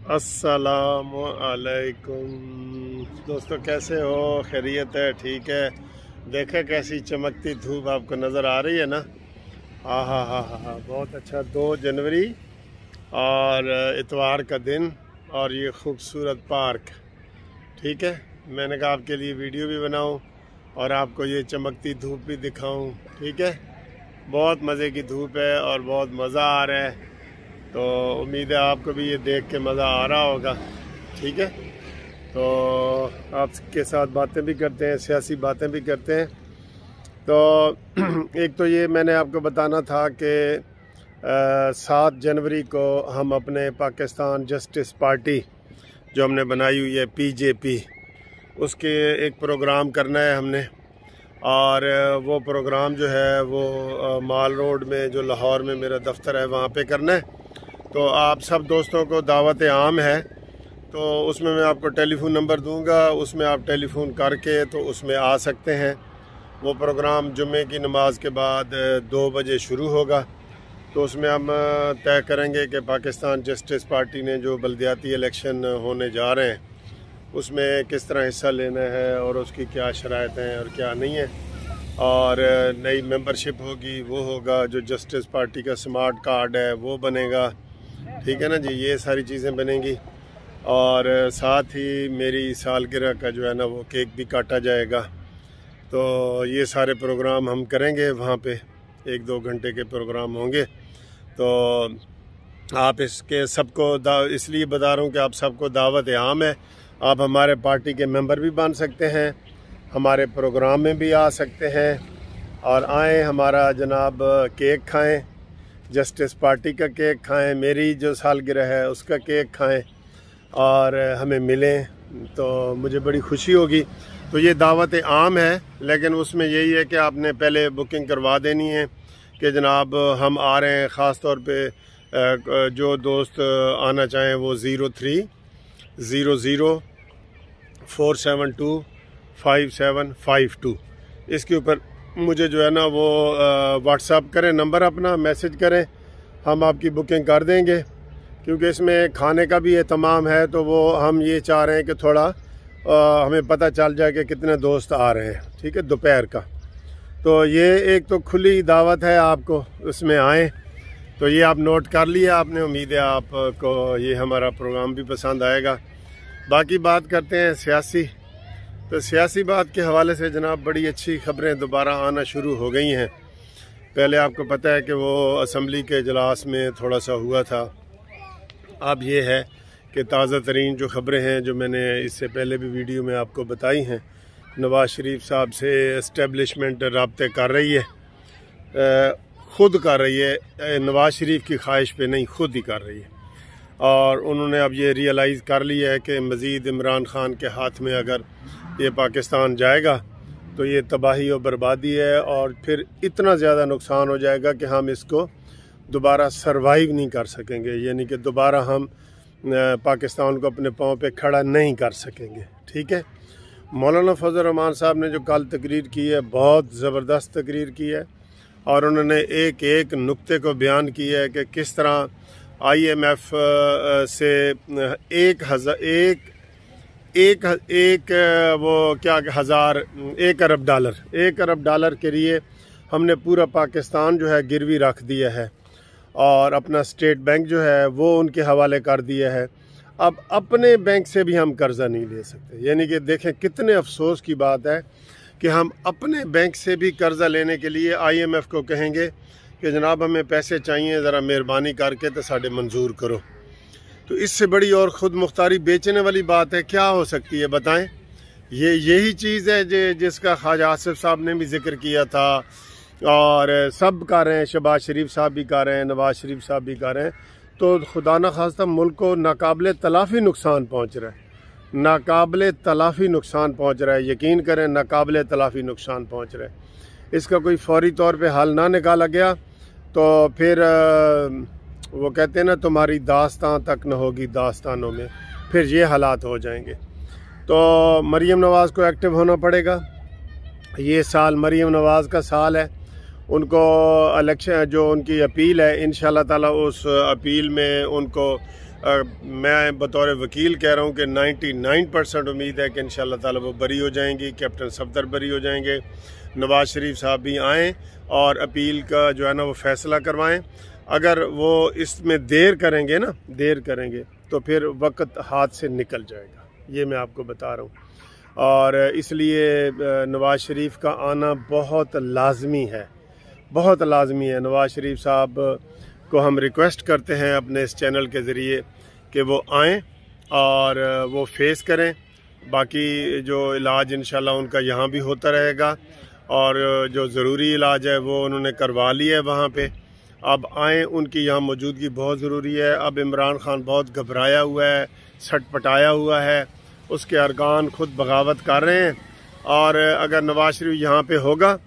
अस्सलामु अलैकुम दोस्तों, कैसे हो? खैरियत है? ठीक है। देखें कैसी चमकती धूप आपको नज़र आ रही है ना। हाँ हाँ हाँ हाँ हाँ, बहुत अच्छा। 2 जनवरी और इतवार का दिन और ये खूबसूरत पार्क। ठीक है, मैंने कहा आपके लिए वीडियो भी बनाऊं और आपको ये चमकती धूप भी दिखाऊं। ठीक है, बहुत मज़े की धूप है और बहुत मज़ा आ रहा है, तो उम्मीद है आपको भी ये देख के मज़ा आ रहा होगा। ठीक है, तो आपके साथ बातें भी करते हैं, सियासी बातें भी करते हैं। तो एक तो ये मैंने आपको बताना था कि 7 जनवरी को हम अपने पाकिस्तान जस्टिस पार्टी जो हमने बनाई हुई है PJP, उसके एक प्रोग्राम करना है हमने। और वो प्रोग्राम जो है वो माल रोड में जो लाहौर में मेरा दफ्तर है वहाँ पे करना है। तो आप सब दोस्तों को दावत आम है, तो उसमें मैं आपको टेलीफोन नंबर दूंगा, उसमें आप टेलीफोन करके तो उसमें आ सकते हैं। वो प्रोग्राम जुम्मे की नमाज के बाद 2 बजे शुरू होगा। तो उसमें हम तय करेंगे कि पाकिस्तान जस्टिस पार्टी ने जो बल्दियाती इलेक्शन होने जा रहे हैं उसमें किस तरह हिस्सा लेना है और उसकी क्या शराइत हैं और क्या नहीं है। और नई मेंबरशिप होगी, वो होगा, जो जस्टिस पार्टी का स्मार्ट कार्ड है वो बनेगा। ठीक है ना जी, ये सारी चीज़ें बनेंगी। और साथ ही मेरी सालगरह का जो है ना वो केक भी काटा जाएगा। तो ये सारे प्रोग्राम हम करेंगे वहाँ पे, 1-2 घंटे के प्रोग्राम होंगे। तो आप इसके सबको इसलिए बता रहा हूँ कि आप सबको दावत आम है। आप हमारे पार्टी के मेंबर भी बन सकते हैं, हमारे प्रोग्राम में भी आ सकते हैं और आएँ, हमारा जनाब केक खाएं, जस्टिस पार्टी का केक खाएं, मेरी जो सालगिरह है उसका केक खाएं और हमें मिलें, तो मुझे बड़ी खुशी होगी। तो ये दावत आम है, लेकिन उसमें यही है कि आपने पहले बुकिंग करवा देनी है कि जनाब हम आ रहे हैं। ख़ास तौर पे जो दोस्त आना चाहें वो 030047255752 इसके ऊपर मुझे जो है ना वो व्हाट्सअप करें, नंबर अपना मैसेज करें, हम आपकी बुकिंग कर देंगे। क्योंकि इसमें खाने का भी एहतमाम है, तो वो हम ये चाह रहे हैं कि थोड़ा हमें पता चल जाए कि कितने दोस्त आ रहे हैं। ठीक है, दोपहर का। तो ये एक तो खुली दावत है, आपको उसमें आएँ। तो ये आप नोट कर लिया आपने, उम्मीद है आपको ये हमारा प्रोग्राम भी पसंद आएगा। बाकी बात करते हैं सियासी। तो सियासी बात के हवाले से जनाब बड़ी अच्छी खबरें दोबारा आना शुरू हो गई हैं। पहले आपको पता है कि वो असम्बली के इजलास में थोड़ा सा हुआ था। अब ये है कि ताज़ा तरीन जो खबरें हैं, जो मैंने इससे पहले भी वीडियो में आपको बताई हैं, नवाज शरीफ साहब से इस्टेब्लिशमेंट राब्ते कर रही है, खुद कर रही है, नवाज शरीफ की ख्वाहिश पे नहीं, खुद ही कर रही है। और उन्होंने अब ये रियलाइज़ कर लिया है कि मज़ीद इमरान ख़ान के हाथ में अगर ये पाकिस्तान जाएगा तो ये तबाही और बर्बादी है, और फिर इतना ज़्यादा नुकसान हो जाएगा कि हम इसको दोबारा सरवाइव नहीं कर सकेंगे। यानी कि दोबारा हम पाकिस्तान को अपने पाँव पे खड़ा नहीं कर सकेंगे। ठीक है, मौलाना फजल रहमान साहब ने जो कल तकरीर की है, बहुत ज़बरदस्त तकरीर की है, और उन्होंने एक एक नुक्ते को बयान किया है कि किस तरह IMF से 1 अरब डॉलर के लिए हमने पूरा पाकिस्तान जो है गिरवी रख दिया है, और अपना स्टेट बैंक जो है वो उनके हवाले कर दिया है। अब अपने बैंक से भी हम कर्जा नहीं ले सकते। यानी कि देखें कितने अफसोस की बात है कि हम अपने बैंक से भी कर्जा लेने के लिए IMF को कहेंगे कि जनाब हमें पैसे चाहिए, ज़रा मेहरबानी करके तो साढ़े मंजूर करो। तो इससे बड़ी और ख़ुद मुख्तारी बेचने वाली बात है क्या हो सकती है, बताएं? यही चीज़ है जिसका ख्वाजा आसिफ साहब ने भी जिक्र किया था, और सब कर रहे हैं, शहबाज शरीफ साहब भी कर रहे हैं, नवाज शरीफ साहब भी कर रहे हैं। तो खुदा न खास्ता मुल्क को नाकाबिले तलाफ़ी नुकसान पहुँच रहा है, नाकाबिले तलाफ़ी नुकसान पहुँच रहा है। यकीन करें, नाकाबिले तलाफ़ी नुकसान पहुँच रहा है। इसका कोई फौरी तौर पे हल ना निकाला गया तो फिर वो कहते हैं ना, तुम्हारी दास्तां तक न होगी दास्तानों में, फिर ये हालात हो जाएंगे। तो मरीम नवाज को एक्टिव होना पड़ेगा। ये साल मरीम नवाज का साल है। उनको इलेक्शन जो उनकी अपील है, इंशाल्लाह ताला उस अपील में उनको मैं बतौर वकील कह रहा हूँ कि 99% उम्मीद है कि इंशाअल्लाह ताला वो बरी हो जाएंगी, कैप्टन सफदर बरी हो जाएंगे, नवाज शरीफ साहब भी आएँ और अपील का जो है ना वो फ़ैसला करवाएं। अगर वो इसमें देर करेंगे तो फिर वक्त हाथ से निकल जाएगा, ये मैं आपको बता रहा हूँ। और इसलिए नवाज शरीफ का आना बहुत लाजमी है, बहुत लाजमी है। नवाज शरीफ साहब को हम रिक्वेस्ट करते हैं अपने इस चैनल के ज़रिए कि वो आएँ और वो फेस करें। बाकी जो इलाज इंशाल्लाह उनका यहाँ भी होता रहेगा और जो ज़रूरी इलाज है वो उन्होंने करवा लिया है वहाँ पे। अब आएँ, उनकी यहाँ मौजूदगी बहुत ज़रूरी है। अब इमरान खान बहुत घबराया हुआ है, छटपटाया हुआ है, उसके अरकान खुद बगावत कर रहे हैं। और अगर नवाज शरीफ यहाँ पे होगा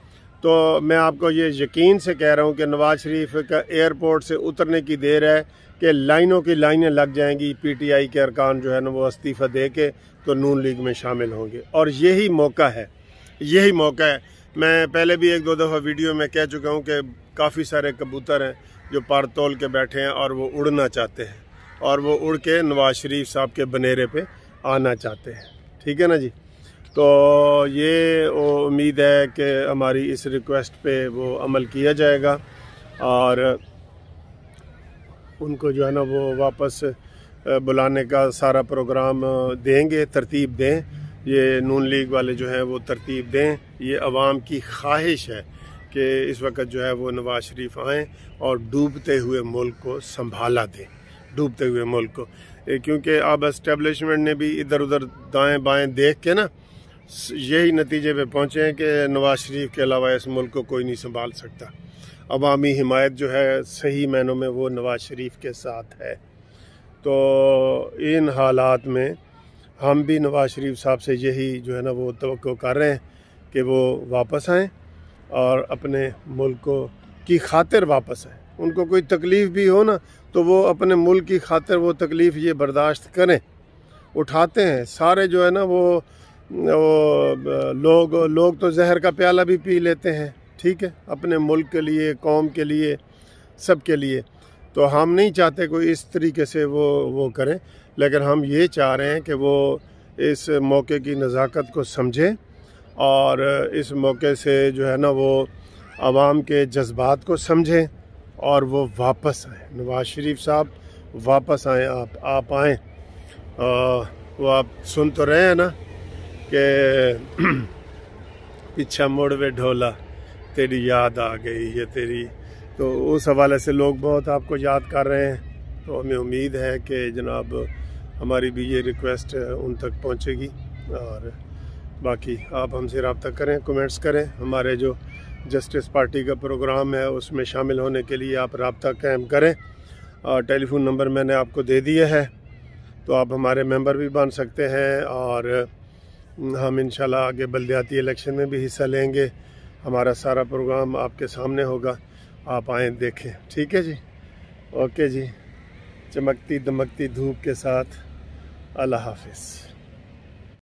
तो मैं आपको ये यकीन से कह रहा हूँ कि नवाज शरीफ का एयरपोर्ट से उतरने की देर है कि लाइनों की लाइनें लग जाएंगी। पीटीआई के अरकान जो है ना वो इस्तीफ़ा दे के तो नून लीग में शामिल होंगे और यही मौका है, यही मौका है। मैं पहले भी एक दो दफ़ा वीडियो में कह चुका हूँ कि काफ़ी सारे कबूतर हैं जो पर तोल के बैठे हैं और वो उड़ना चाहते हैं और वो उड़ के नवाज शरीफ साहब के बनेरे पे आना चाहते हैं। ठीक है ना जी। तो ये उम्मीद है कि हमारी इस रिक्वेस्ट पे वो अमल किया जाएगा और उनको जो है ना वो वापस बुलाने का सारा प्रोग्राम देंगे, तरतीब दें। ये नून लीग वाले जो हैं वो तरतीब दें। ये अवाम की ख्वाहिश है कि इस वक्त जो है वो नवाज शरीफ आएँ और डूबते हुए मुल्क को संभाला दें, डूबते हुए मुल्क को। क्योंकि अब एस्टेब्लिशमेंट ने भी इधर उधर दाएं बाएं देख के ना यही नतीजे पे पहुँचे हैं कि नवाज शरीफ के अलावा इस मुल्क को कोई नहीं संभाल सकता। अवामी हिमायत जो है सही मायनों में वो नवाज शरीफ के साथ है। तो इन हालात में हम भी नवाज शरीफ साहब से यही जो है ना वो तवक्को कर रहे हैं कि वो वापस आएँ और अपने मुल्क की खातिर वापस आएँ। उनको कोई तकलीफ़ भी हो ना तो वो अपने मुल्क की खातिर वो तकलीफ़ ये बर्दाश्त करें, उठाते हैं। सारे जो है ना वो लोग तो जहर का प्याला भी पी लेते हैं, ठीक है, अपने मुल्क के लिए, कौम के लिए, सब के लिए। तो हम नहीं चाहते कोई इस तरीके से वो करें, लेकिन हम ये चाह रहे हैं कि वो इस मौके की नज़ाकत को समझें और इस मौके से जो है ना वो आवाम के जज्बात को समझें और वो वापस आएँ। नवाज शरीफ साहब वापस आएँ, आप आएँ। वो आप सुन तो रहे हैं ना कि पीछा मोड़ वे ढोला तेरी याद आ गई है तेरी। तो उस हवाले से लोग बहुत आपको याद कर रहे हैं। तो हमें उम्मीद है कि जनाब हमारी भी ये रिक्वेस्ट उन तक पहुंचेगी। और बाकी आप हमसे रब्ता करें, कमेंट्स करें। हमारे जो जस्टिस पार्टी का प्रोग्राम है उसमें शामिल होने के लिए आप रब्ता कायम करें। और टेलीफोन नंबर मैंने आपको दे दिया है, तो आप हमारे मेंबर भी बन सकते हैं। और हम इंशाल्लाह आगे बल्दियाती इलेक्शन में भी हिस्सा लेंगे। हमारा सारा प्रोग्राम आपके सामने होगा, आप आएँ देखें। ठीक है जी, ओके जी। चमकती दमकती धूप के साथ अल्लाह हाफिज़।